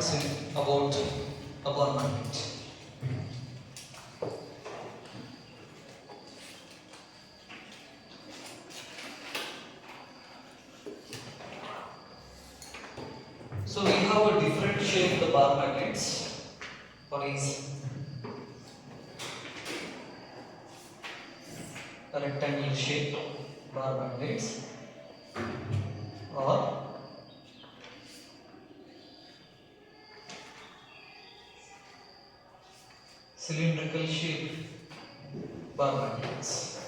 facts about a bar magnet. So we have a different shape the bar magnets. One is a rectangular shape bar magnets, or cylindrical shape bar magnets.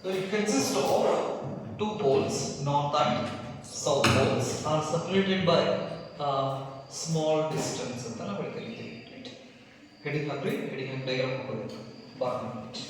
So it consists of two poles, north and south poles, are separated by a small distance. Heading and diagram bar magnet.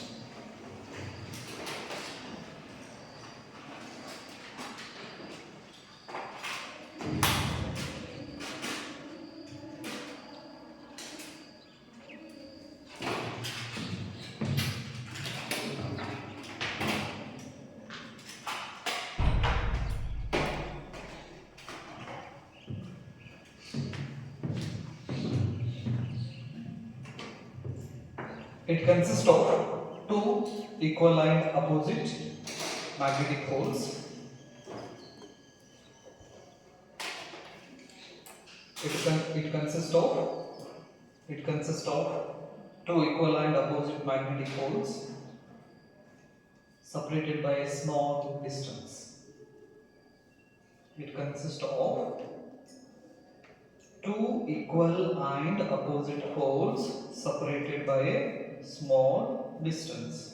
It consists of two equal line opposite magnetic poles. It consists of two equal line opposite magnetic poles separated by a small distance. It consists of two equal and opposite poles separated by a small distance.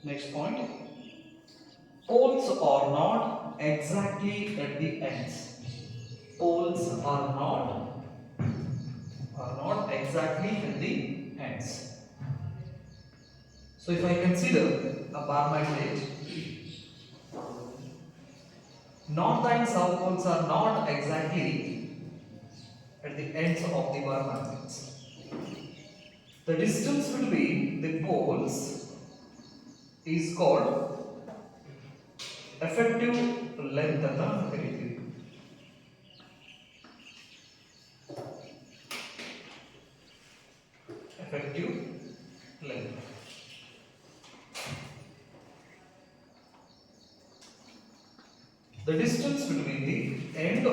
Next point. Poles are not exactly at the ends. Poles are not exactly at the ends. So if I consider a bar magnet, north and south poles are not exactly at the ends of the bar magnets. The distance between the poles is called effective length ಅಂತ ಕರೀತೀವಿ. Effective length. The distance between the ends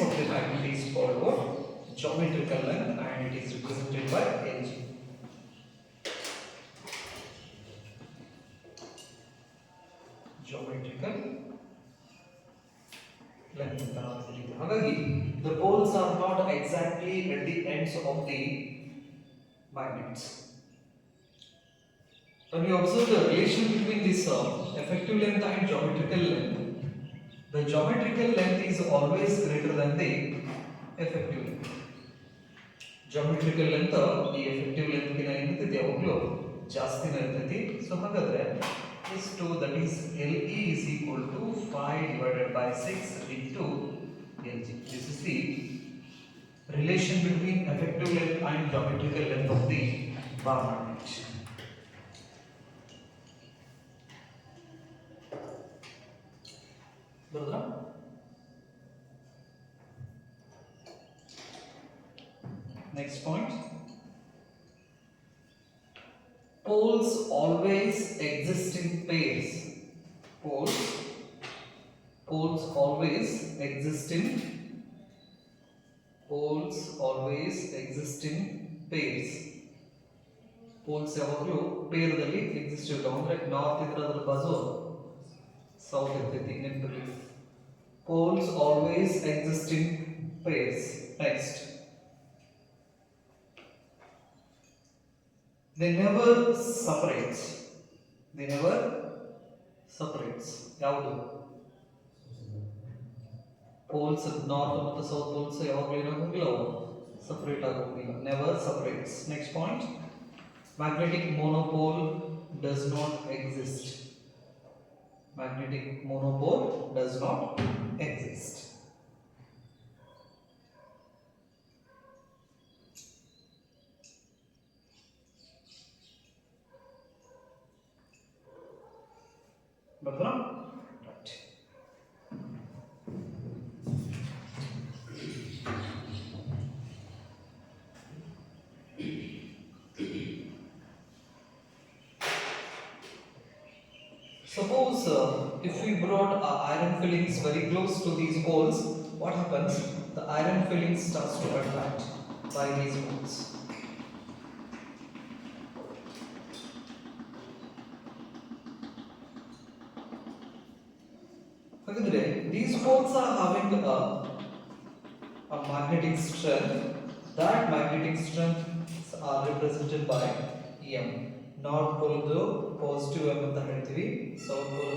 of the magnet is called what? Geometrical length, and it is represented by Lg. Geometrical length. Hagagi, the poles are not exactly at the ends of the magnets. When you observe the relation between this effective length and geometrical length, the geometrical length is always greater than the effective length. Geometrical length the effective length ಗಿನ ಏನಿರ್ತೈತಿ ಯಾವಾಗಲೂ ಜಾಸ್ತಿನೇ ಇರ್ತೈತಿ. So ಹಾಗಾದ್ರೆ ಇಷ್ಟು, that is LE is equal to 5 divided by 6 into Lg. This is the relation between effective length and geometrical length of the bar magnet. Next point. Poles always exist in pairs. Poles always exist in pairs. Poles ಯಾವಾಗಲೂ ಪೇರ್ದಲ್ಲಿ exist ಇರ್ತಾವೆ. ಅಂದ್ರೆ north ಇದ್ರೆ ಅದರ ಬಾಜು south ಇರ್ತೈತಿ, ನೆನಪಿರಲಿ. Poles always exist in pairs. Next. They never separates. ಯಾವುದು? Poles north ಮತ್ತು ಸೌತ್ ಪೋಲ್ಸ್ ಯಾವಾಗಲೂ ಏನಾಗೋಂಗಿಲ್ಲ, ಅವು ಸಪರೇಟ್ ಆಗೋಂಗಿಲ್ಲ. Never separates. Next point. Magnetic monopole does not exist. Magnetic monopole does not exist. Suppose if we brought iron fillings very close to these holes, what happens? The iron filling starts to attract by these holes. These holes are having a magnetic strength. That magnetic strength are represented by M. North pole positive M ಅಂತ ಹೇಳ್ತೀವಿ, south pole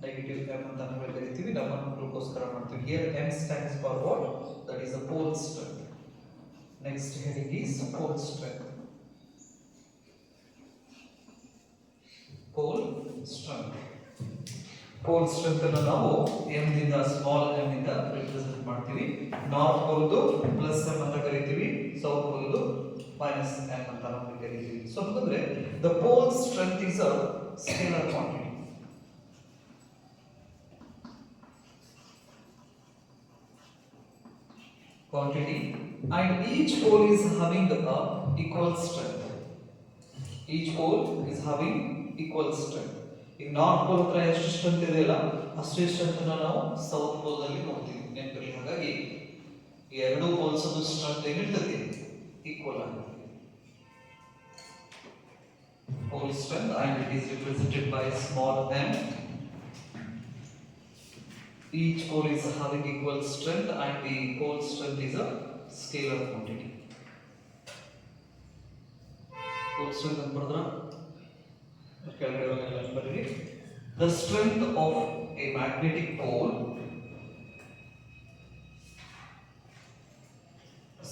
negative M ಅಂತ ನಾವು ಕರಿತೀವಿ. ನಮ್ಮ ಅನುಕೂಲಕ್ಕೋಸ್ಕರ ಮಾಡ್ತೀವಿ. Here M stands for what? That is the pole strength. Next heading is pole strength. Pole strength. Pole strength ಅನ್ನು ನಾವು M ದಿಂದ small m ಇಂದ ರಿಪ್ರೆಸೆಂಟ್ ಮಾಡ್ತೀವಿ. ನಾರ್ತ್ ಪೋಲ್ ಪ್ಲಸ್ m ಅಂತ ಕರಿತೀವಿ, ಸೌತ್ ಪೋಲ್ ಮೈನಸ್ m ಅಂತ ನಾವು ಕರಿತೀವಿ. ಸೊ ಅಂದ್ರೆ the pole strength is a scalar quantity. And each pole is having a equal strength. Each pole is having equal strength. ಈಗ north pole ಹತ್ರ ಎಷ್ಟು strength ಇದೆಯಲ್ಲ ಅಷ್ಟೇ ಸ್ಟ್ರೆಂತ್ ನಾವು ಸೌತ್ ಪೋಲ್ ಅಲ್ಲಿ ನೋಡ್ತೀವಿ ನೆನಪಿರಲಿ. ಹಾಗಾಗಿ ಎರಡು ಪೋಲ್ಸ್ ಅದು ಸ್ಟ್ರೆಂತ್ ಏನಿರ್ತದೆ ಈಕ್ವಲ್ ಆಗಿರುತ್ತೆ. Pole strength and it is represented by small m. Each pole is having equal strength and the pole strength is a scalar quantity. Pole strength ಅಂತ ಬರೆದ್ರ the strength of a magnetic pole,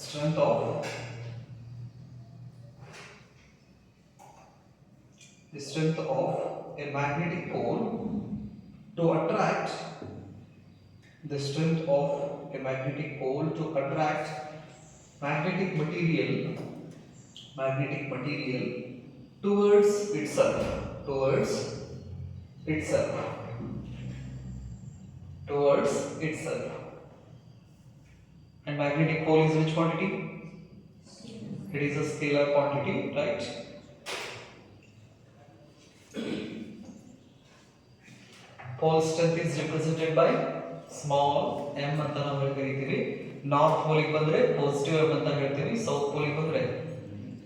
strength of a magnetic pole to attract the strength of a magnetic pole to attract magnetic material towards itself and magnetic pole is which quantity? It is a scalar quantity, right? Pole strength is represented by small m ಅಂತ ನಾವು ಕರೀತೀವಿ. North pole ಗೆ ಬಂದ್ರೆ positive m ಅಂತ ಹೇಳ್ತೀವಿ, south pole ಗೆ ಬಂದ್ರೆ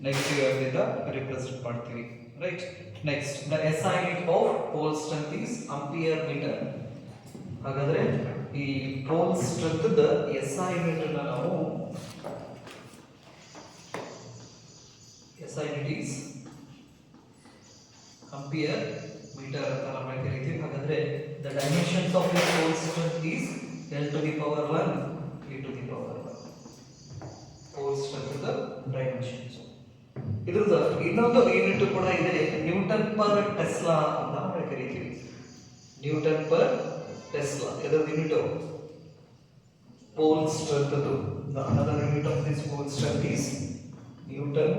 negative m ಇಂದ ರಿಪ್ರೆಸೆಂಟ್ ಮಾಡ್ತೀವಿ, right? Next, the SI unit of pole strength is ampere meter. ಹಾಗಾದ್ರೆ ಈ pole strength the SI unit ಅನ್ನು ನಾವು SI unit is ampere meter ಅಂತ ನಾವು ಕರೀತೀವಿ. ಹಾಗಾದ್ರೆ the dimensions of the pole strength is L to the power 1 E to the power 1. Pole strength the dimensions. ಇದ್ರದ ಇನ್ನೊಂದು unit ಕೂಡ ಇದೆ, ನ್ಯೂಟನ್ ಪರ್ ಟೆಸ್ಲಾ ಅಂತ ನಾವು ಕರೀತೀವಿ. ನ್ಯೂಟನ್ ಪರ್ ಟೆಸ್ಲಾ ಇದರ ಯೂನಿಟ್ pole strength ಅದು. The another unit of this pole strength is Newton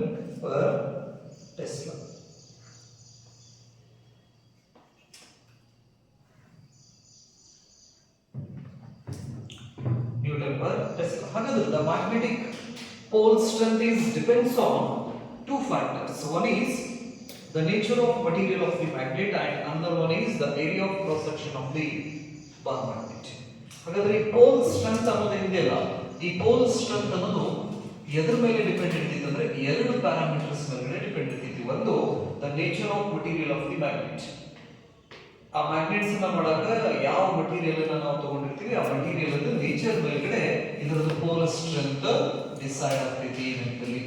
per Tesla. Newton per Tesla. ಹಾಗಾದ್ರೆ the magnetic pole strength is depends on two factors. One is the nature of material of the magnet and another one is the area of cross section of the bar magnet. ಹಾಗಾದ್ರೆ ಈ pole strength ಅನ್ನೋದು ಏನಿದೆಯಲ್ಲ, ಈ pole strength ಅನ್ನೋದು ಎದರ ಮೇಲೆ depend ಇರ್ತಿತ್ತು ಅಂದ್ರೆ ಎರಡು ಪ್ಯಾರಾಮೀಟರ್ಸ್ ಮೇಲೆ ಡಿಪೆಂಡ್ ಇರ್ತಿತ್ತು. ಒಂದು the nature of material of the magnet. ಆ ಮ್ಯಾಗ್ನೆಟ್ಸ್ ಅನ್ನ ಮಾಡಾಕ ಯಾವ ಮಟೀರಿಯಲ್ ಅನ್ನ ನಾವು ತಗೊಂಡಿರ್ತೀವಿ ಆ ಮಟೀರಿಯಲ್ ಅದ ನೇಚರ್ ಮೇಲ್ಗಡೆ ಇದರದ್ದು pole strength ಡಿಸೈಡ್ ಆಗ್ತೈತಿ. ನೆನಪಲ್ಲಿ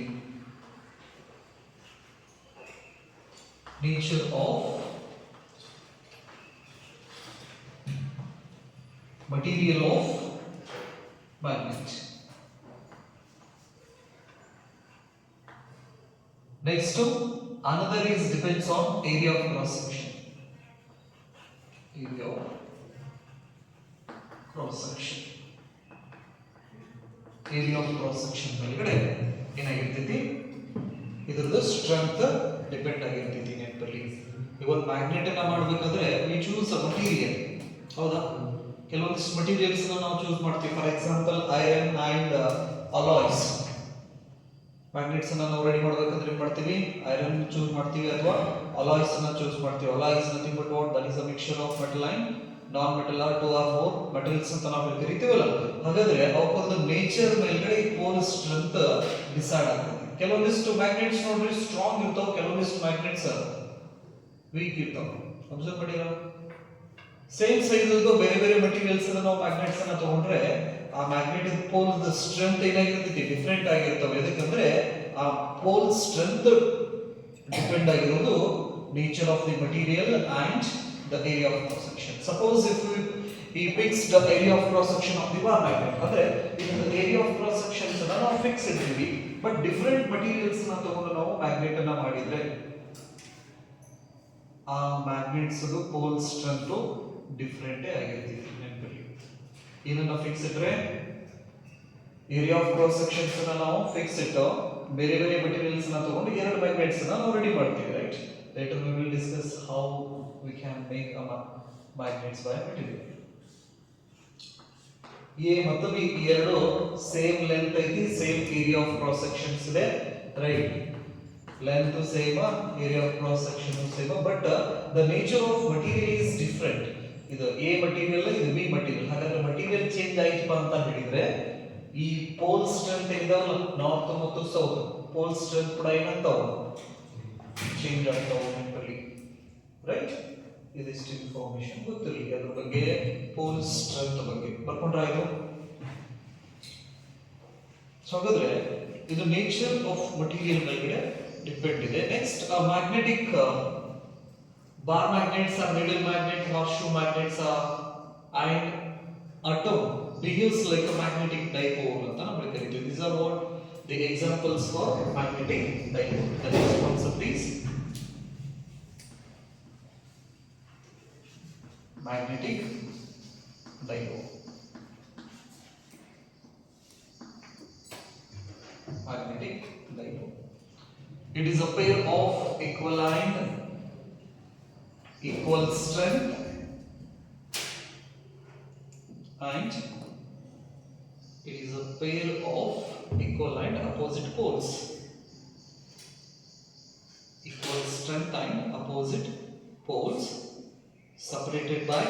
nature of material of magnet. Next another is depends on area of cross section. Area of cross section. Area of cross section ಮೇಲ್ಗಡೆ ಏನಾಗಿರ್ತೈತಿ ಇದರದ್ದು ಸ್ಟ್ರೆಂತ್ ಡಿಪೆಂಡ್ ಆಗಿರ್ತೈತಿ. ನೆನಪಲ್ಲಿ ಇವತ್ತು ಮ್ಯಾಗ್ನೆಟ್ ಅನ್ನ ಮಾಡಬೇಕಾದ್ರೆ ವಿ ಚೂಸ್ ಅ ಮಟೀರಿಯಲ್, ಹೌದಾ? ಕೆಲವೊಂದಿಷ್ಟು ಮಟೀರಿಯಲ್ಸ್ ನಾವು ಚೂಸ್ ಮಾಡ್ತೀವಿ. For example iron and alloys. Magnets ಅನ್ನ ನಾವು ರೆಡಿ ಮಾಡಬೇಕಂದ್ರೆ ಏನು ಮಾಡ್ತೀವಿ, ಐರನ್ ಚೂಸ್ ಮಾಡ್ತೀವಿ ಅಥವಾ ಅಲಾಯ್ಸ್ ಅನ್ನ ಚೂಸ್ ಮಾಡ್ತೀವಿ. Alloys nothing but what, that is a mixture of metal and non metal or 2 or 4 metals ಅಂತ ನಾವು ಕರಿತೀವಲ್ಲ. ಹಾಗಾದ್ರೆ ಅವರ ನೇಚರ್ ಮೇಲ್ಗಡೆ ಈ ಪೋಲ್ ಸ್ಟ್ರೆಂತ್ ಡಿಸೈಡ್ ಆಗುತ್ತೆ. ಕೆಲವೊಂದಿಷ್ಟು ಮ್ಯಾಗ್ನೆಟ್ಸ್ ನೋಡ್ರಿ ಸ್ಟ್ರಾಂಗ್ ಇರ್ತಾವ, ಕೆಲವೊಂದಿಷ್ಟು ಮ್ಯಾಗ್ನೆಟ್ಸ್ ವೀಕ್ ಇರ್ತಾವ. ಅಬ್ಸರ್ವ್ ಮಾಡಿರ, ಸೇಮ್ ಸೈಜ್ ಇದ್ದು ಬೇರೆ ಬೇರೆ ಮೆಟೀರಿಯಲ್ಸ್ ಅನ್ನ ನಾವು ಮ್ಯಾಗ್ನೆಟ್ಸ್ ಅನ್ನ ತಗೊಂಡ್ರೆ ಆ ಮ್ಯಾಗ್ನೆಟಿಕ್ ಪೋಲ್ ಸ್ಟ್ರೆಂತ್ ಏನಾಗಿರ್ತೈತಿ, ಡಿಫರೆಂಟ್ ಆಗಿರ್ತವೆ. ಯಾಕಂದ್ರೆ ಆ ಪೋಲ್ ಸ್ಟ್ರೆಂತ್ ಡಿಪೆಂಡ್ ಆಗಿರೋದು nature of the material and the area of cross section. Suppose if we fix the area of cross section of the bar magnet, ಅಂದ್ರೆ ಇದರ area of cross sections ಅನ್ನ ನಾವು fix ಇಡ್ತೀವಿ, but different materials ನ ತಗೊಂಡು ನಾವು magnet ಅನ್ನ ಮಾಡಿದ್ರೆ ಆ ಮ್ಯಾಗ್ನೆಟ್ಸ್ ಪೋಲ್ ಸ್ಟ್ರೆಂತ್ ಡಿಫರೆಂಟ್ ಆಗಿರ್ತದೆ. ನೆನಪಿರಲಿ, ಏನನ್ನ ಫಿಕ್ಸ್ ಇಟ್ರೆ ಏರಿಯಾ ಆಫ್ ಕ್ರಾಸ್ ಸೆಕ್ಷನ್ಸ್ ಅನ್ನ ನಾವು ಫಿಕ್ಸ್ ಇಟ್ಟು ಬೇರೆ ಬೇರೆ ಮೆಟೀರಿಯಲ್ಸ್ ನ ತಗೊಂಡು ಎರಡು ಮ್ಯಾಗ್ನೆಟ್ಸ್ ಅನ್ನ ನಾವು ರೆಡಿ ಮಾಡ್ತೀವಿ, right. Later we will discuss how we can make a magnets by material. A ಮತ್ತು ಬಿ ಎರಡು ಸೇಮ್ ಲೆಂತ್ ಐತಿ, same area of cross sections ಇದೆ, right. Length same, area of cross section same, but the nature of material is different. ಇದು A material, ಇದು B material. ಹಾಗಾದ್ರೆ material change ಆಯ್ತಪ್ಪ ಅಂತ ಹೇಳಿದ್ರೆ ಈ ಪೋಲ್ ಸ್ಟ್ರೆಂತ್ ಏನಿದಾವಲ್ಲ, ನಾರ್ತ್ ಮತ್ತು ಸೌತ್ ಪೋಲ್ ಸ್ಟ್ರೆಂತ್ ಕೂಡ ಏನಂತಾವ ಚೇಂಜ್ ಆಗ್ತಾವ. ನೆನಪಲ್ಲಿ, ರೈಟ್. ಇದಿಷ್ಟು ಇನ್ಫಾರ್ಮೇಶನ್ ಗೊತ್ತಿರಲಿ ಅದ್ರ ಬಗ್ಗೆ, ಪೋಲ್ ಸ್ಟ್ರೆಂತ್ ಬಗ್ಗೆ ಬರ್ಕೊಂಡ್ರೆ ಆಯ್ತು. ಸೊ ಹಾಗಾದ್ರೆ ಇದು ನೇಚರ್ ಆಫ್ ಮಟೀರಿಯಲ್ ಮೇಲೆ ಡಿಪೆಂಡ್ ಇದೆ. Next magnetic bar magnets are needle magnet, horseshoe magnets are and atom behaves like a magnetic dipole ಅಂತ ನಾವು ಕರೀತೀವಿ. These are what the examples for magnetic dipole. The next concept is magnetic dipole. Magnetic dipole. It is a pair of equivalent equal strength and it is a pair of equal and opposite poles. Equal strength and opposite poles separated by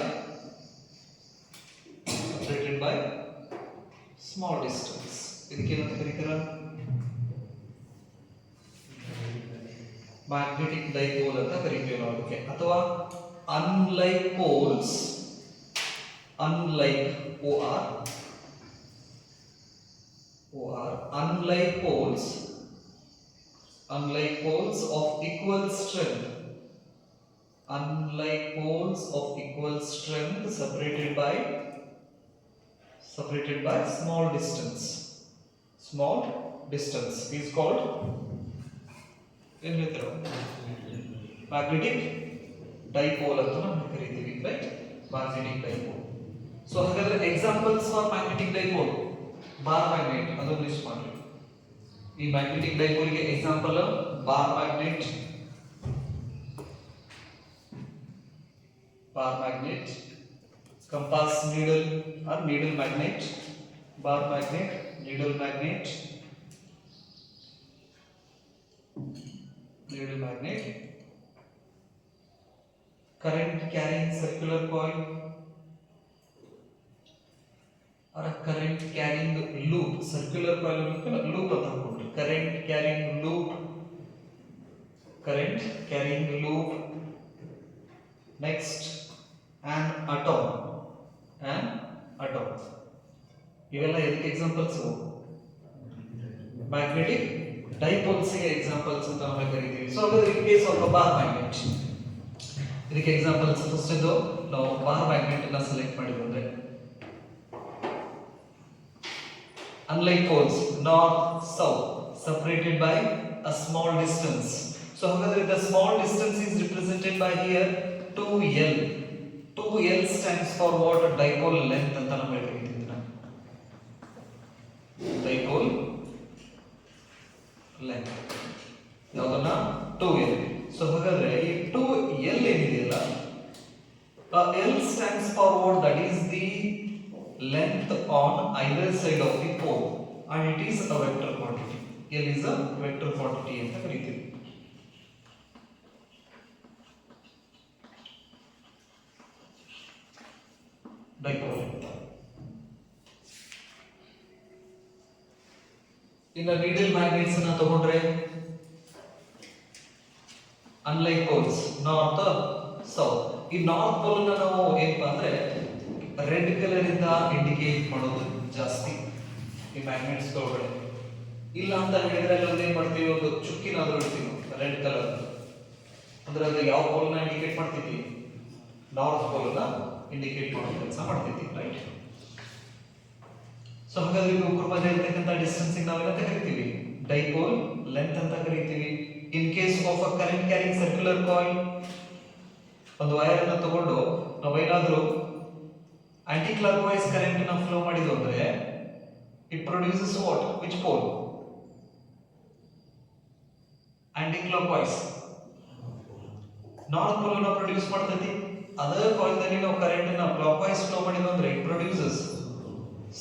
small distance. ಇದಕ್ಕೆ ಏನಂತ ಕರೀತಾರೆ, magnetic dipole ಅಂತ ಕರೀತೀವಿ ನಾವು ಅದಕ್ಕೆ. ಅಥವಾ unlike poles, unlike OR unlike poles of equal strength, unlike poles of equal strength separated by small distance is called magnetic dipole ಅಂತ ನಾವು ಕರೀತೀವಿ, ರೈಟ್. magnetic dipole. ಸೊ ಹಾಗಾದ್ರೆ examples for magnetic dipole, bar magnet ಅದನ್ನು list ಮಾಡಿ. ಈ magnetic dipole ಗೆ example bar magnet, compass needle or needle magnet, bar magnet, needle magnet, current carrying circular coil or a current carrying loop. Circular coil loop ಅಂತ ಹಾಕೊಂಡ್ರೆ current carrying loop. Next an atom. ಇವೆಲ್ಲ ಎದಕ್ಕೆ examples, magnetic dipoles ಗೆ examples ಅಂತ ನಾವು ಕರೀತೀವಿ. So ಹಾಗಾದ್ರೆ ಇನ್ case of bar magnet ಇದಕ್ಕೆ ಎಕ್ಸಾಂಪಲ್ಸ್ ಫಸ್ಟ್ ಇದು ನಾವು ಬಾರ್ ಮ್ಯಾಗ್ನೆಟ್ ಅನ್ನ ಸೆಲೆಕ್ಟ್ ಮಾಡಿದ್ರೆ unlike poles north south separated by a small distance. So ಹಾಗಾದ್ರೆ the small distance is represented by here 2L. 2L stands for what? Dipole length ಅಂತ ನಾವು ಹೇಳ್ತೀವಿ. Dipole length ಯಾವ್ದನ್ನ 2L. So ಹಾಗಾದ್ರೆ ಈ 2L ಏನಿದೆಯಲ್ಲ, L stands for what? That is the length on either side of the pole and it is a vector quantity. L is a vector quantity ಅಂತ ಕರೀತೀವಿ. Dipole ಅಂತ. ಇನ್ನು needle magnets ಅನ್ನ ತಗೊಂಡ್ರೆ unlike poles north south, ಈ north pole ಅನ್ನ ನಾವು ಏನಪ್ಪಾ ಅಂದ್ರೆ ರೆಡ್ ಕಲರ್ ಇಂದ ಇಂಡಿಕೇಟ್ ಮಾಡೋದು ಜಾಸ್ತಿ ಈ ಮ್ಯಾಗ್ನೆಟ್ಸ್ ಒಳಗಡೆ. ಇಲ್ಲ ಅಂತ ಹೇಳಿದ್ರೆ ಅಲ್ಲಿ ಏನ್ ಮಾಡ್ತೀವಿ, ಒಂದು ಚುಕ್ಕಿನಾದ್ರೂ ಇಡ್ತೀವಿ ರೆಡ್ ಕಲರ್, ಅಂದ್ರೆ ಅದು ಯಾವ ಪೋಲ್ ನ ಇಂಡಿಕೇಟ್ ಮಾಡ್ತೀವಿ, ನಾರ್ತ್ ಪೋಲ್ ನ ಇಂಡಿಕೇಟ್ ಮಾಡೋ ಕೆಲಸ ಮಾಡ್ತೀವಿ, ರೈಟ್. ಸೊ ಹಾಗಾದ್ರೆ ಇದು ಉಗ್ರ ಮಧ್ಯೆ ಇರತಕ್ಕಂತ ಡಿಸ್ಟೆನ್ಸ್ ನಾವೇನಂತ ಕರಿತೀವಿ, ಡೈಪೋಲ್ ಲೆಂತ್ ಅಂತ ಕರಿತೀವಿ. In case of a current carrying circular coil, ಒಂದು ವೈರ್ ಅನ್ನು ತಗೊಂಡು ನಾವೇನಾದ್ರೂ ಆಂಟಿ ಕ್ಲಾಕ್ ವೈಸ್ ಕರೆಂಟ್ ನ ಫ್ಲೋ ಮಾಡಿದ್ವು ಅಂದ್ರೆ it produces what, which pole, anticlockwise north pole ಅನ್ನು ಪ್ರೊಡ್ಯೂಸ್ ಮಾಡ್ತೈತಿ. ಅದರ್ ಕಾಯಿಲ್ ದಲ್ಲಿ ನಾವು ಕರೆಂಟ್ ನ ಕ್ಲಾಕ್ ವೈಸ್ ಫ್ಲೋ ಮಾಡಿದ್ವು ಅಂದ್ರೆ ಇಟ್ ಪ್ರೊಡ್ಯೂಸಸ್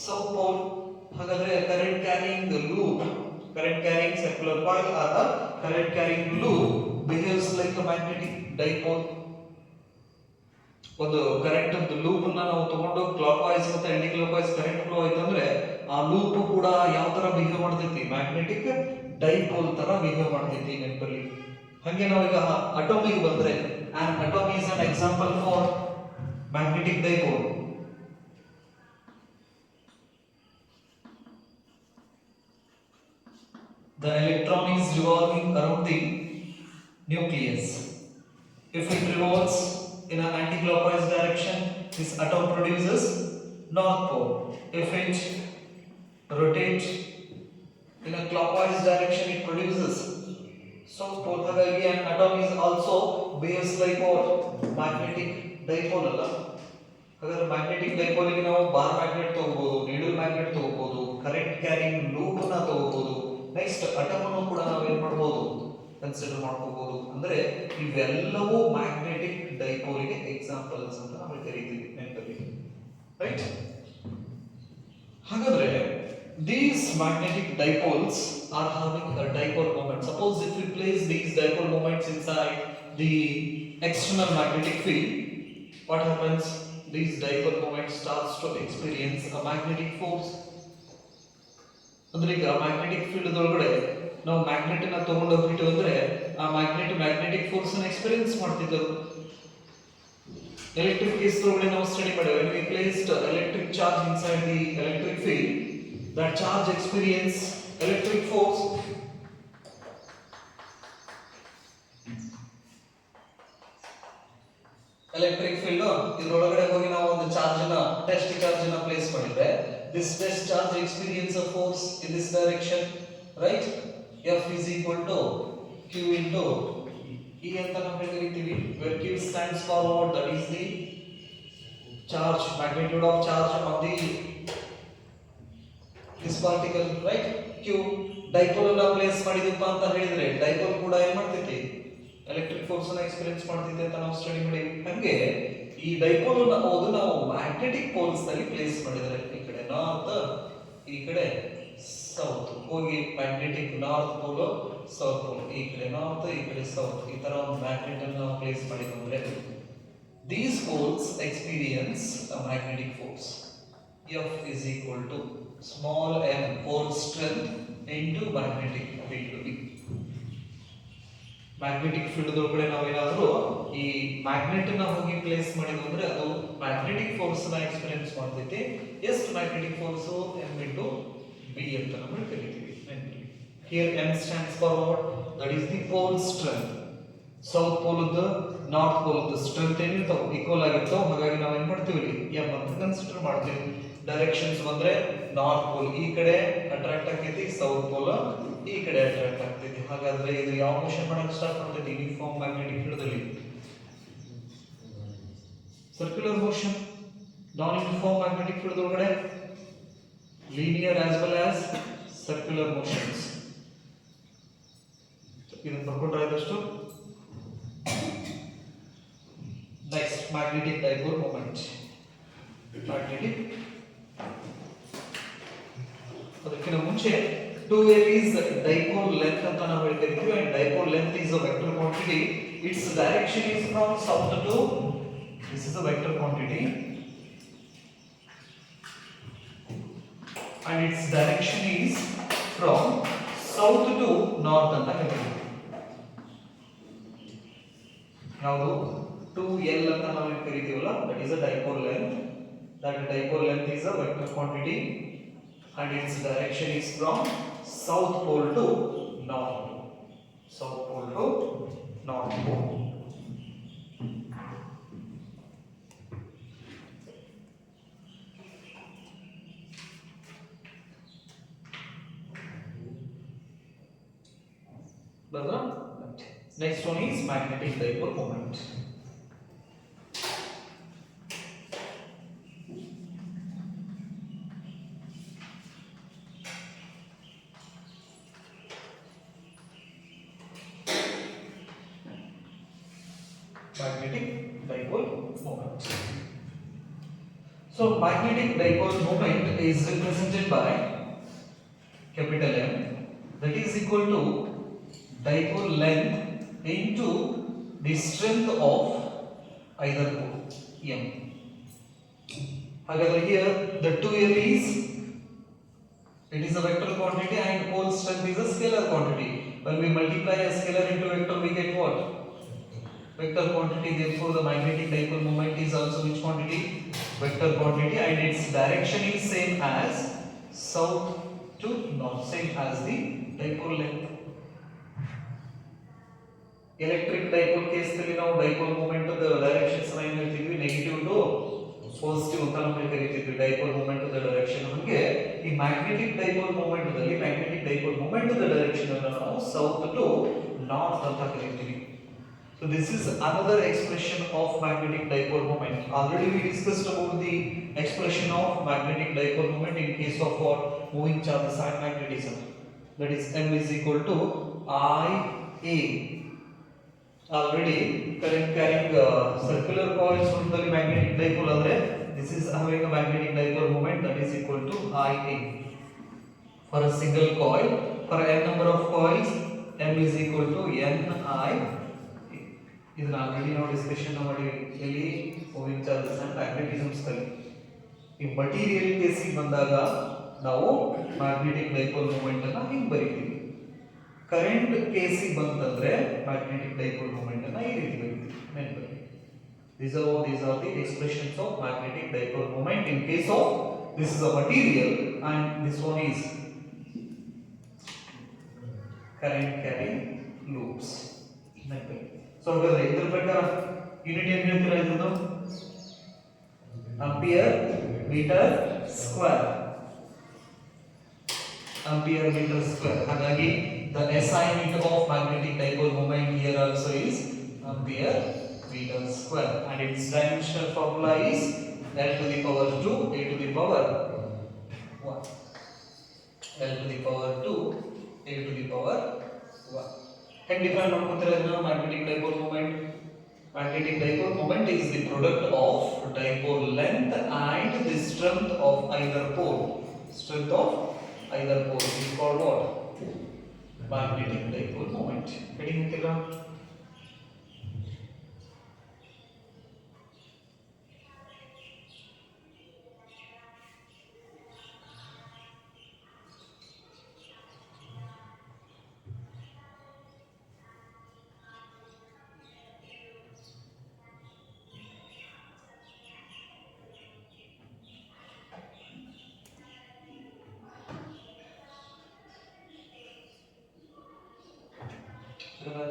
ಸೌತ್ ಪೋಲ್. ಹಾಗಾದ್ರೆ current carrying loop, current carrying circular coil or a current carrying loop behaves like a magnetic dipole. ಒಂದು current ಒಂದು ಲೂಪ್ ಅನ್ನ ನಾವು ತಗೊಂಡು ಕ್ಲಾಕ್ ವೈಸ್ ಮತ್ತೆ anticlockwise current flow ಆಯ್ತು ಅಂದ್ರೆ ಆ ಲೂಪ್ ಕೂಡ ಯಾವ ತರ ಬಿಹೇವ್ ಮಾಡ್ತೈತಿ, ಮ್ಯಾಗ್ನೆಟಿಕ್ ಡೈಪೋಲ್ ತರ ಬಿಹೇವ್ ಮಾಡ್ತೈತಿ ನೆನಪಲ್ಲಿ. ಹಾಗೆ ನಾವೀಗ ಅಟೋಮಿಗೆ ಬಂದ್ರೆ an atom is an example for magnetic dipole. The electron is revolving around the nucleus. If it revolves in an anti-clockwise direction, this atom produces north pole. If it rotates in a clockwise direction, it produces south pole. Hagagi an atom is also behaves like what, magnetic dipole alla. ಹಾಗಾದ್ರೆ magnetic dipole ಗೆ ನಾವು bar magnet ತಗೋಬಹುದು, needle magnet ತಗೋಬಹುದು, current carrying loop ಅನ್ನ ತಗೋಬಹುದು, next atom ಅನ್ನು ಕೂಡ ನಾವು ಏನ್ ಮಾಡಬಹುದು, ಕನ್ಸಿಡರ್ ಮಾಡ್ಕೋಬಹುದು. ಅಂದ್ರೆ ಇವೆಲ್ಲವೂ ಮ್ಯಾಗ್ನೆಟಿಕ್ ಡೈಪೋಲ್ ಗೆ ಎಕ್ಸಾಂಪಲ್ಸ್ ಅಂತ ನಾವು ಕರೀತೀವಿ ನೆನಪಲ್ಲಿ, ರೈಟ್. ಹಾಗಾದ್ರೆ these magnetic dipoles are having a dipole moment. Suppose if we place these dipole moments inside the external magnetic field, what happens? These dipole moments starts to experience a magnetic force. ಅಂದ್ರೆ ಈಗ magnetic field ಒಳಗಡೆ ನಾವು magnet ಅನ್ನ ತಗೊಂಡು ಹೋಗ್ಬಿಟ್ಟು ಅಂದ್ರೆ ಆ magnetic force ಅನ್ನು ಎಕ್ಸ್ಪೀರಿಯನ್ಸ್ ಮಾಡ್ತಿದ್ದರು. ಎಲೆಕ್ಟ್ರಿಕ್ ಕೇಸ್ ಒಳಗಡೆ ನಾವು ಸ್ಟಡಿ ಮಾಡಿದ್ವಿ. when we placed electric charge inside the electric field, that charge experience electric force. Electric field ಇದರೊಳಗಡೆ ಹೋಗಿ ನಾವು ಒಂದು ಚಾರ್ಜ್ ಅನ್ನ ಟೆಸ್ಟ್ ಚಾರ್ಜ್ ಅನ್ನ ಪ್ಲೇಸ್ ಮಾಡಿದ್ರೆ this test charge experience a force in this direction, right? F is equal to Q into E ಅಂತ ನಾವು ಕರೀತೀವಿ, where Q stands for what, that is the charge, magnitude of charge on the this particle, right? Q dipole ಅನ್ನ place ಮಾಡಿದಪ್ಪ ಅಂತ ಹೇಳಿದ್ರೆ dipole ಕೂಡ ಏನ್ ಮಾಡ್ತೈತಿ, electric force ಅನ್ನ ಎಕ್ಸ್ಪೀರಿಯನ್ಸ್ ಮಾಡ್ತಿದೆ ಅಂತ ನಾವು ಸ್ಟಡಿ ಮಾಡಿದ್ವಿ. ಹಾಗೆ ಈ ಡೈಪೋಲ್ ಅನ್ನ ಓದು ನಾವು ಮ್ಯಾಗ್ನೆಟಿಕ್ ಪೋಲ್ಸ್ ನಲ್ಲಿ ಪ್ಲೇಸ್ ಮಾಡಿದ್ರೆ ಈ ಕಡೆ ನಾರ್ತ್, ಈ ಕಡೆ ಸೌತ್ ಹೋಗಿ magnetic north pole south pole, ಈ ಕಡೆ ನಾರ್ತ್ ಈ ಕಡೆ ಸೌತ್, ಈ ತರ ಒಂದು ಮ್ಯಾಗ್ನೆಟ್ ಅನ್ನು ನಾವು ಪ್ಲೇಸ್ ಮಾಡಿದ್ರೆ these poles experience a magnetic force. F is equal to small m pole strength into magnetic field. Magnetic field ಒಳಗಡೆ ನಾವೇನಾದ್ರೂ ಈ ಮ್ಯಾಗ್ನೆಟ್ ಅನ್ನ ಹೋಗಿ ಪ್ಲೇಸ್ ಮಾಡಿದ್ವಿ ಅಂದ್ರೆ ಅದು ಮ್ಯಾಗ್ನೆಟಿಕ್ ಫೋರ್ಸ್ ನ ಎಕ್ಸ್ಪೀರಿಯನ್ಸ್ ಮಾಡ್ತೈತಿ. ಎಷ್ಟು magnetic force, m into b ಅಂತ ನಾವು ಕರೀತೀವಿ. Here m stands for what, that is the pole strength. South pole north pole strength ಏನಿರ್ತಾವ ಈಕ್ವಲ್ ಆಗಿರ್ತಾವ, ಹಾಗಾಗಿ ನಾವು ಏನ್ ಮಾಡ್ತೀವಿ, m ಅಂತ ಕನ್ಸಿಡರ್ ಮಾಡ್ತೀವಿ. ಡೈರೆಕ್ಷನ್ಸ್ ಬಂದ್ರೆ ನಾರ್ತ್ ಪೋಲ್ ಈ ಕಡೆ ಅಟ್ರಾಕ್ಟ್ ಆಗ್ತೈತಿ, ಸೌತ್ ಪೋಲ್ ಈ ಕಡೆ ಅಟ್ರಾಕ್ಟ್ ಆಗ್ತೈತಿ. ಹಾಗಾದ್ರೆ ಇದು ಯಾವ ಮೋಷನ್ ಮಾಡಕ್ಕೆ ಸ್ಟಾರ್ಟ್ ಮಾಡ್ತೈತಿ, ಯೂನಿಫಾರ್ಮ್ ಮ್ಯಾಗ್ನೆಟಿಕ್ ಫೀಲ್ಡ್ ಅಲ್ಲಿ circular motion. Non uniform magnetic field ಒಳಗಡೆ linear as well as circular motions. ಇದನ್ನ ಬರ್ಕೊಂಡ್ರೆ ಆದಷ್ಟು. Next, magnetic dipole moment. Magnetic. ಅದಕ್ಕಿಂತ ಮುಂಚೆ 2L is dipole length ಅಂತ ನಾವು ಹೇಳ್ತಿರ್ತೀವಿ and dipole length is a vector quantity. Its direction is from south to, this is a vector quantity and its direction is from south to north ಅಂತ ಹೇಳ್ತೀವಿ. ಯಾವುದು 2L ಅಂತ ನಾವು ಕರೀತೀವಲ್ಲ, that is a dipole length. That dipole length is a vector quantity and its direction is from south pole to north pole. South pole to north pole. Next one is magnetic dipole moment. Magnetic dipole moment. So magnetic dipole moment is represented by capital M, that is equal to dipole length into the strength of either pole M. However, here the 2L is, it is a vector quantity and pole strength is a scalar quantity. When we multiply a scalar into vector, we get what? Vector quantity. Therefore, the magnetic dipole moment is also which quantity? Vector quantity, and its direction is same as south to north, same as the dipole length. Electric dipole case ಅಲ್ಲಿ ನಾವು dipole moment the directions ಅನ್ನು ಏನು ಹೇಳ್ತಿದ್ವಿ? Negative to positive ಅಂತ ನಾವು ಕರೀತಿದ್ವಿ. dipole moment the direction ನಮಗೆ ಈ magnetic dipole moment ದಲ್ಲಿ magnetic dipole moment the direction ಅನ್ನು ನಾವು south to north ಅಂತ ಕರೀತೀವಿ. So this is another expression of magnetic dipole moment. Already we discussed about the expression of magnetic dipole moment in case of what? Moving charges and magnetism. That is M is equal to IA. Already current carrying circular coils from the magnetic dipole andre, this is having a magnetic dipole moment that is equal to IA. For a single coil, for n number of coils, M is equal to NI. ಇದನ್ನ already ನಾವು discussion ಮಾಡಿ ಎಲ್ಲಿ moving charges and ಮ್ಯಾಗ್ನೆಟಿಸಮ್ಸ್ ಕಲಿ. ಈ material ಕೇಸಿಗೆ ಬಂದಾಗ ನಾವು magnetic dipole moment ಅನ್ನ ಹಿಂಗೆ ಬರೀತೀವಿ. ಕರೆಂಟ್ ಕೇಸಿಗೆ ಬಂತಂದ್ರೆ ಮ್ಯಾಗ್ನೆಟಿಕ್ ಡೈಪೋಲ್ ಮೂಮೆಂಟ್ ಅನ್ನ ಈ ರೀತಿ ಬರೀತೀವಿ. ನೆನಪಲ್ಲಿ these are the expressions of magnetic dipole moment in case of this is a material and this one is current carrying loops. ನೆನಪಲ್ಲಿ. ಸೊ ಹಾಗಾದ್ರೆ ಇದರ ಪ್ರಕಾರ ಯೂನಿಟ್ ಏನು ಹೇಳ್ತೀರಾ? ಇದನ್ನು ampere metre square. Ampere metre square. ಹಾಗಾಗಿ the SI unit of magnetic dipole moment here also is ampere meter square and its dimensional formula is L to the power 2 A to the power 1. L to the power 2 A to the power 1. Can define ಮಾಡ್ಕೊತೀರಾ ಇದನ್ನ? magnetic dipole moment. Magnetic dipole moment is the product of dipole length and the strength of either pole. Strength of either pole is called what? Magnetic dipole moment. Heading ಅಂತೀರಾ?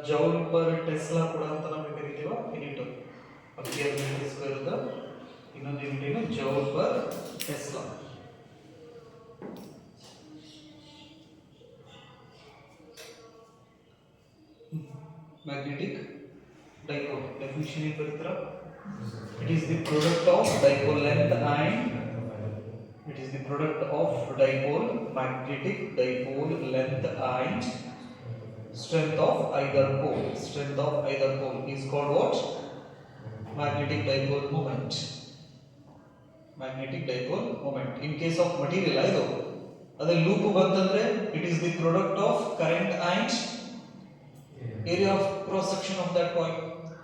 Joule per tesla ಕೂಡ ಅಂತ ನಾವು ಕರಿತೀವ unit. Ampere metre square ದ ಇನ್ನೊಂದು unit ಏನು? Joule per tesla. Magnetic dipole definition ಏನು ಬರೀತೀರಾ? It is the product of dipole length and it is the product of dipole magnetic dipole length and strength of either pole. Strength of either pole is called what? Magnetic dipole moment. Magnetic dipole moment. In case of material, ಅದೇ loop ಬಂತಂದ್ರೆ it is the product of current and area of cross section of that coil,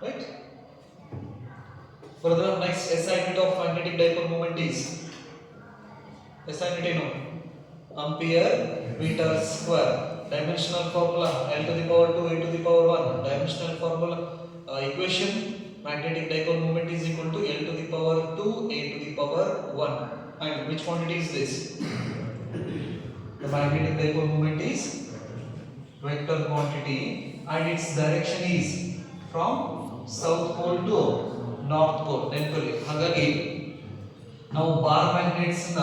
right? Further, next SI unit of magnetic dipole moment is SI unit no ampere meter square. Dimensional formula L to the power 2 A to the power 1. Dimensional formula equation magnetic dipole moment is equal to L to the power 2 A to the power 1. And which quantity is this? The magnetic dipole moment is vector quantity and its direction is from south pole to north pole. ನೆನಪಲ್ಲಿ ಹಾಗಾಗಿ ನಾವು bar magnets ನ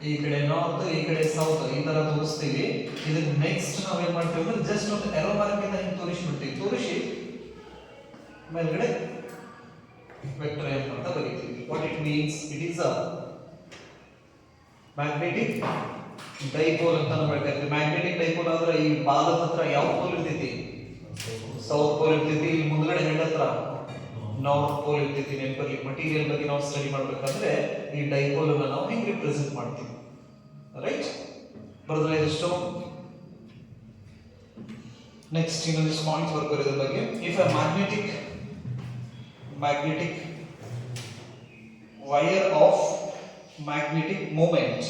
ಈ ಕಡೆ north ಈ ಕಡೆ south ಈ ತರ ತೋರಿಸ್ತೀವಿ. ಇದನ್ನ ನೆಕ್ಸ್ಟ್ ನಾವು ಏನ್ ಮಾಡ್ತೀವಿ ಅಂದ್ರೆ ಜಸ್ಟ್ ಒಂದು ಎರೋ ಮಾರ್ಕ್ ಇಂದ ಹಿಂಗೆ ತೋರಿಸ್ಬಿಡ್ತೀವಿ. ತೋರಿಸಿ ಮೇಲ್ಗಡೆ ವೆಕ್ಟರ್ ಎಂ ಅಂತ ಬರೀತೀವಿ. What it means it is a magnetic dipole ಅಂತ ನಾವು ಹೇಳ್ತೀವಿ. ಮ್ಯಾಗ್ನೆಟಿಕ್ ಡೈಪೋಲ್ ಆದ್ರೆ ಈ ಬಾಲದ ಹತ್ರ ಯಾವ ಪೋಲ್ ಇರ್ತೈತಿ? ಸೌತ್ ಪೋಲ್ ಇರ್ತೈತಿ. ಇಲ್ಲಿ ಮುಂದ್ಗಡೆ ಹೆಡ್ ಹತ್ರ ನಾರ್ತ್ ಪೋಲ್ ಇರ್ತೈತಿ. ನೆನಪಲ್ಲಿ ಮಟೀರಿಯಲ್ ಬಗ್ಗೆ ನಾವು ಸ್ಟಡಿ ಮಾಡ್ಬೇಕಂದ್ರೆ ಈ ಡೈಪೋಲ್ ಅನ್ನು ನಾವು ಹೆಂಗೆ ರಿಪ್ರೆಸೆಂಟ್ ಮಾಡ್ತೀವಿ, ರೈಟ್? ಬರ್ದ್ರೆ ಎಷ್ಟು ನೆಕ್ಸ್ಟ್ ಇನ್ನೊಂದಿಷ್ಟು ಪಾಯಿಂಟ್ಸ್ ಬರ್ತಾರೆ ಇದ್ರ ಬಗ್ಗೆ. If a magnetic wire of magnetic moment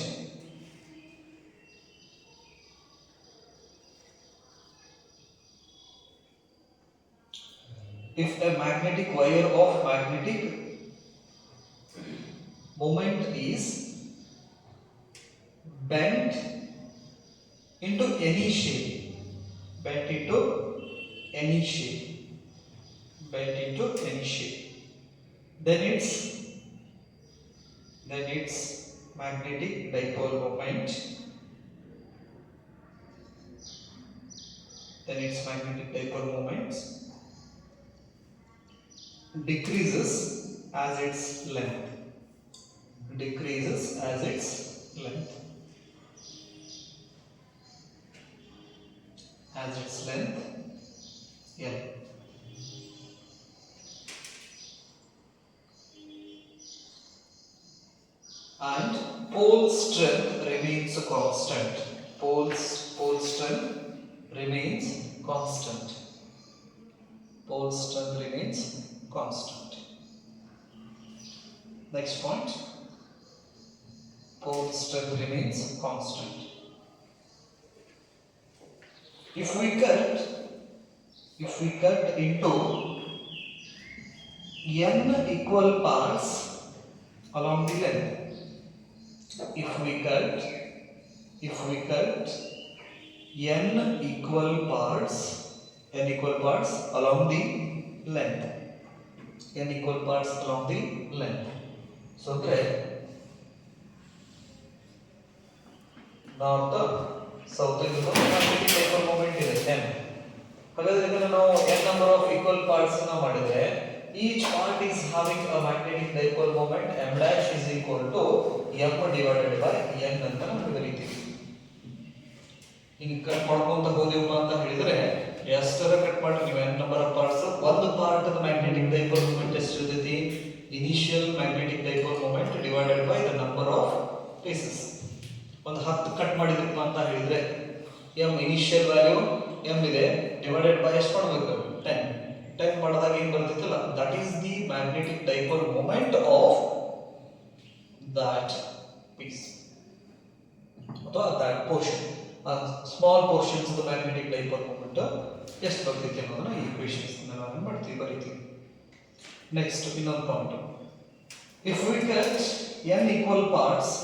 if a magnetic wire of magnetic moment is bent into any shape, bent into any shape, bent into any shape, then its magnetic dipole moment, then its magnetic dipole moment decreases as its length, decreases as its length, as its length L. And pole strength remains constant. Pole strength remains constant. Pole strength remains constant. Next point, pole strength remains constant. If we cut into n equal parts along the length, if we cut n equal parts along the length, n equal parts along the length. So there north south magnetic dipole moment ಇದೆ n. ಹಾಗಾದ್ರೆ ಇದನ್ನ ನಾವು n number of equal parts ಅನ್ನು ಮಾಡಿದ್ರೆ each part is having a magnetic dipole moment m dash is equal to m divided by n ಅಂತ ನಾವು ಬರೀತೀವಿ. ಈಗ cut ಮಾಡ್ಕೊಂತ ಹೋದೆವು ಅಂತ ಹೇಳಿದ್ರೆ ಎಷ್ಟರ ಕಟ್ ಮಾಡಿ ನೀವು n ನಂಬರ್ ಆಫ್ ಪಾರ್ಟ್ಸ್ ಒಂದು part the magnetic dipole moment ಎಷ್ಟು ಇರ್ತೈತಿ? Initial magnetic dipole moment divided by the number of pieces. ಒಂದು 10 ಕಟ್ ಮಾಡಿದ್ರಪ್ಪ ಅಂತ ಹೇಳಿದ್ರೆ m ಇನಿಷಿಯಲ್ ವ್ಯಾಲ್ಯೂ m ಇದೆ ಡಿವೈಡೆಡ್ ಬೈ ಎಷ್ಟು ಮಾಡಬೇಕು? 10 ಮಾಡಿದಾಗ ಏನು ಬರ್ತೈತಲ್ಲ that is the magnetic dipole moment of that piece ಅಥವಾ that portion. Small portions of the magnetic dipole moment ಎಷ್ಟು ಬರ್ತೈತಿ ಅನ್ನೋದನ್ನ ಈ ಈಕ್ವೇಷನ್ಸ್ ನಾವು ಮಾಡ್ತೀವಿ, ಬರೀತೀವಿ. ನೆಕ್ಸ್ಟ್ ಇನ್ನೊಂದು point, if we cut n equal parts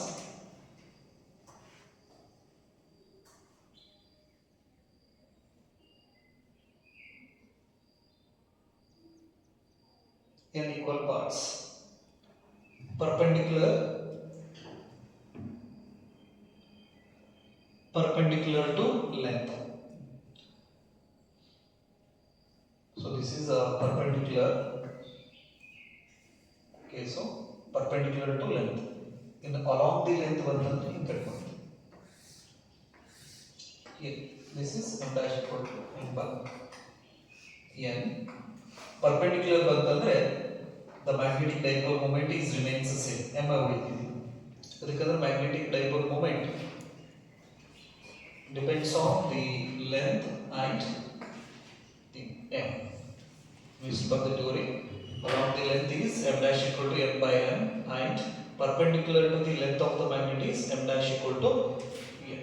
perpendicular to length. So this is a perpendicular. Okay, so perpendicular to length. In along the length ಬಂತಂದ್ರೆ ಹಿಂಗೆ ಕಟ್ಕೊಂಡು here this is m dash equal to n by n. Perpendicular ಬಂತಂದ್ರೆ the magnetic dipole moment is remains the same, m ಉಳಿದಿದೆ. ಅದಕ್ಕಂದ್ರೆ magnetic dipole moment depends on the length and the m. We spoke the theory. Along the length is m dash equal to m by n and perpendicular to the length of the magnet is m dash equal to n.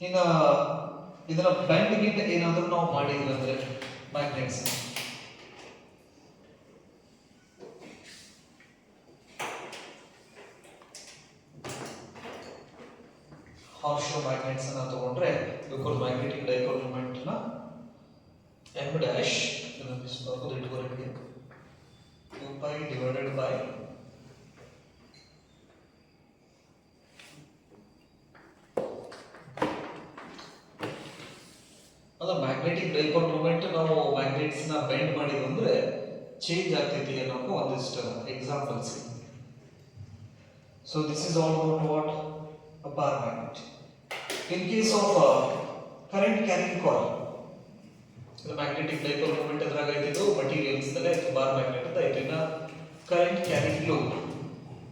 ಈಗ ಇದರ bend ಗಿಂತ ಏನಾದರೂ ನಾವು ಮಾಡಿದ್ರೆ ಅಂದ್ರೆ magnets ಹಾರ್ಶೋ magnets ಅನ್ನ ತಗೊಂಡ್ರೆ because magnetic dipole moment ನ m dash ಇದನ್ನ ಬಿಡಿಸಬಹುದು ಇಟ್ಕೊರೆಗೆ 2 pi divided by ಅಲ್ಲ ಮ್ಯಾಗ್ನೆಟಿಕ್ ಡೈಪೋಲ್ ಮೂಮೆಂಟ್ ನಾವು ಮ್ಯಾಗ್ನೆಟ್ಸ್ ನ ಬೆಂಡ್ ಮಾಡಿದ್ವಿ ಅಂದ್ರೆ ಚೇಂಜ್ ಆಗ್ತೈತಿ ಅನ್ನೋಕೆ ಒಂದಿಷ್ಟು examples. So this is all about what a bar magnet. In case of current carrying coil, the magnetic dipole moment edraga ididu materials tale bar magnet anta idina current carrying loop,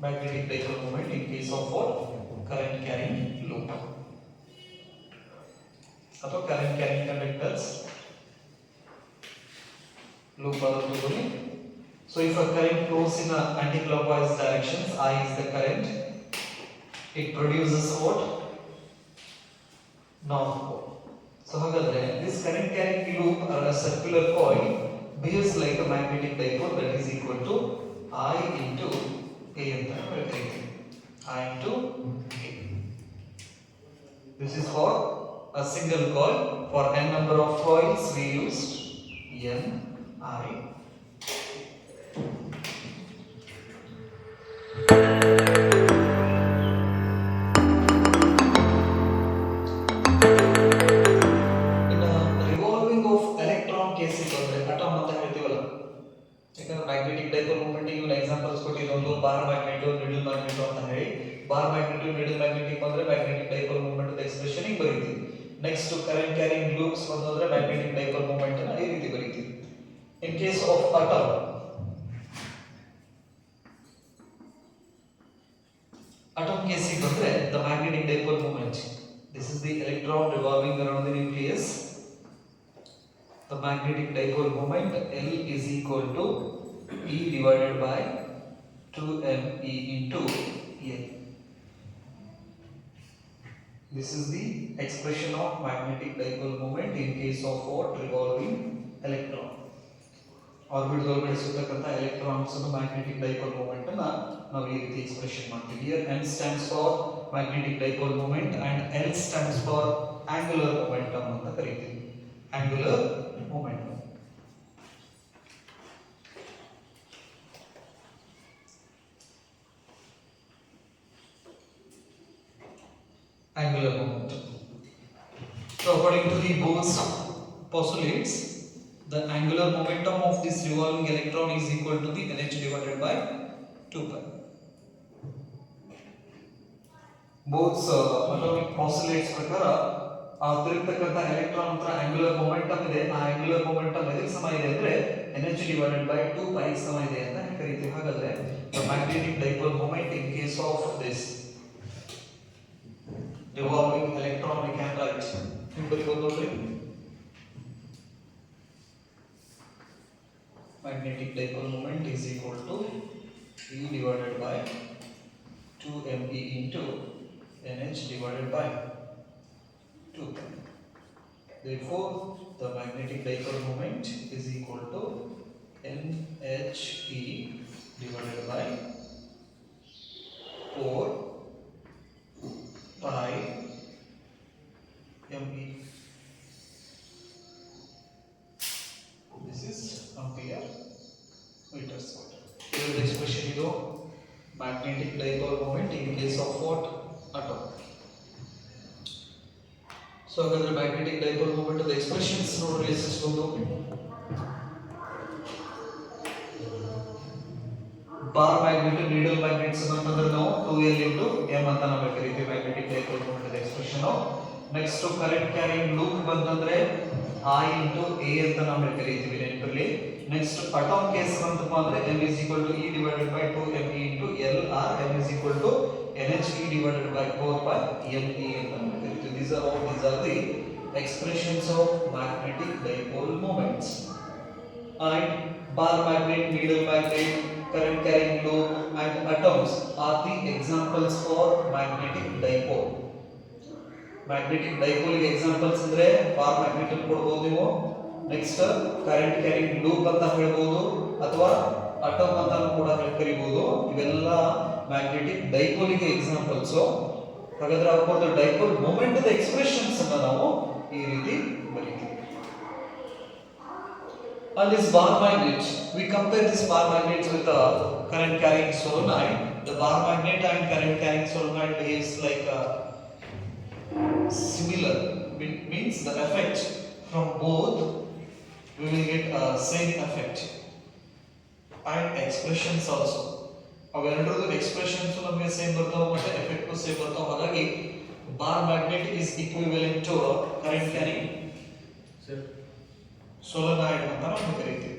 magnetic dipole moment in case of what current carrying loop ಅಥವಾ current carrying conductors loop adonu togoli. So if a current flows in a anti-clockwise directions, I is the current, it produces what north pole. So hagadre this current carrying loop or a circular coil behaves like a magnetic dipole, that is equal to I into A anta ಹೇಳ್ತೀವಿ. I into A. This is for a single coil. For n number of coils we used N I. Magnetic dipole moment ಗೆ examples ಕೊಟ್ಟಿದ್ದು bar magnet needle magnet ಅಂತ ಹೇಳಿ bar magnet needle magnetic ಬಂದ್ರೆ magnetic dipole moment the expression ಹಿಂಗೆ ಬರೀತೀವಿ. Next current carrying loops ಬಂದ್ರೆ magnetic dipole moment ಅನ್ನು ಈ ರೀತಿ ಬರೀತೀವಿ. ಇನ್ ಕೇಸ್ ಆಫ್ atom ಕೇಸಿಗೆ ಬಂದ್ರೆ the magnetic dipole moment, this is the electron revolving around the nucleus. The magnetic dipole moment L is equal to E divided by 2me into L. This is the expression of magnetic dipole moment in case of what revolving electron. Orbit ಒಳಗಡೆ ಸುತ್ತಕ್ಕಂತ electrons ಅನ್ನು magnetic dipole moment ಅನ್ನು ನಾವು ಈ ರೀತಿ expression ಮಾಡ್ತೀವಿ. Here M stands for magnetic dipole moment and L stands for angular momentum ಅಂತ ಕರೀತೀವಿ. Angular momentum. Angular momentum. So according to the Bohr's postulates, the angular momentum of this revolving electron is equal to the nh divided by 2 pi. Bohr's atomic postulates ಪ್ರಕಾರ ತಿರುಗತಕ್ಕಂತ electron ಹತ್ರ angular momentum ಇದೆ. ಆ angular momentum ಎದಕ್ಕೆ ಸಮ ಇದೆ ಅಂದ್ರೆ nh divided by 2 pi ಸಮ ಇದೆ ಅಂತ ಕರೀತೀವಿ. ಹಾಗಾದ್ರೆ the magnetic dipole moment in case of this revolving electron we can write ಬರೀಬಹುದು ನೋಡ್ರಿ. magnetic dipole moment is equal to E divided by 2me into nh divided by 2 pi. Therefore, the magnetic dipole moment is equal to nhe divided by 4 pi me. This is ampere meter square. Here the expression is magnetic dipole moment in case of what atom. So hagadre magnetic dipole moment the expressions nodri ಎಷ್ಟಿಸ್ಬೋದು. Bar magnet needle magnets ಅಂತಂದ್ರೆ ನಾವು 2L into m ಅಂತ ನಾವು ಕರೀತೀವಿ magnetic dipole moment the expression. Next current carrying loop ಬಂತಂದ್ರೆ I into A ಅಂತ ನಾವು ಕರೀತೀವಿ ನೆನಪಿರಲಿ. ನೆಕ್ಸ್ಟ್ ಅಟಾಮ್ ಕೇಸ್ ಬಂತಪ್ಪ ಅಂದ್ರೆ m is equal to E divided by 2me into L or m is equal to NHE divided by 4 by me ಅಂತ ನಾವು ಕರೀತೀವಿ. These are the expressions of magnetic dipole moments. And bar magnet, needle magnet, current carrying loop and atoms are the examples for magnetic dipole. Magnetic dipole ಗೆ examples ಅಂದ್ರೆ bar magnet ಅಂತ ಕೊಡಬಹುದು ನೀವು. Next current carrying loop ಅಂತ ಹೇಳ್ಬೋದು ಅಥವಾ atom ಅಂತ ಕೂಡ ಕರೀಬಹುದು. ಇವೆಲ್ಲ ಮ್ಯಾಗ್ನೆಟಿಕ್ ಡೈಪೋಲ್ ಗೆ ಎಕ್ಸಾಂಪಲ್ಸ್. ಹಾಗಾದ್ರೆ ಅವುಗಳ ಡೈಪೋಲ್ ಮೊಮೆಂಟ್ ದ ಎಕ್ಸ್ಪ್ರೆಷನ್ಸ್ ಅನ್ನು ನಾವು ಈ ರೀತಿ ಬರೀತೀವಿ. On this bar magnet, we compare this bar magnet with a current carrying solenoid. The bar magnet and current carrying solenoid behaves like a similar, means the effect from both we will get a same effect and expressions also. ಅವೆರಡರದ್ದು expressions ನಮಗೆ same ಬರ್ತಾವೆ ಮತ್ತೆ effect same ಬರ್ತಾವೆ. ಹಾಗಾಗಿ bar magnet is equivalent to current carrying solenoid ಅಂತ ನಾವು ಕರೀತೀವಿ.